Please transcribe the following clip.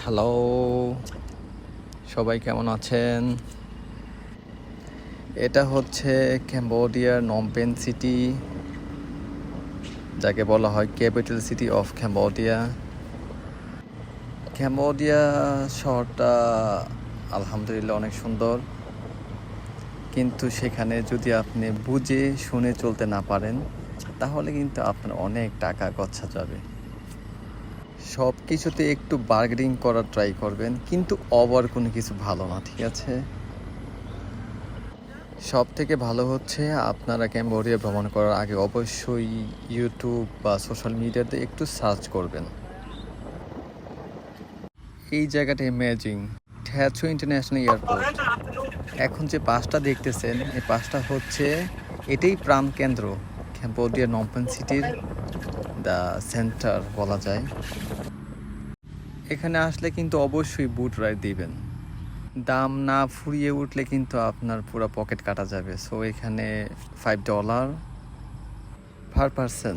Hello, সবাই কেমন আছেন? এটা হচ্ছে ক্যাম্বোডিয়ার নমপেন সিটি, যাকে বলা হয় capital city of Cambodia. Cambodia শহরটা আলহামদুলিল্লাহ অনেক সুন্দর, কিন্তু সেখানে যদি আপনি বুঝে শুনে চলতে না পারেন তাহলে কিন্তু আপনার অনেক টাকা গচ্ছা যাবে। সব কিছুতে একটু বার্গেনিং করার ট্রাই করবেন, কিন্তু ওভার কোনো কিছু ভালো না, ঠিক আছে? সব থেকে ভালো হচ্ছে আপনারা ক্যাম্বোডিয়া ভ্রমণ করার আগে অবশ্যই ইউটিউব বা সোশ্যাল মিডিয়াতে একটু সার্চ করবেন। এই জায়গাটা অ্যামেজিং, থ্যাচু ইন্টারন্যাশনাল এয়ারপোর্ট। এখন যে পাসটা দেখতেছেন, এই পাসটা হচ্ছে এটাই প্রাণকেন্দ্র ক্যাম্বোডিয়ার নমপেন সিটির, দ্য সেন্টার বলা যায়। এখানে আসলে কিন্তু অবশ্যই বুট রাইড দিবেন। দাম না ফুরিয়ে উঠলে কিন্তু আপনার পুরো পকেট কাটা যাবে। সো এখানে $5 পার পারসন।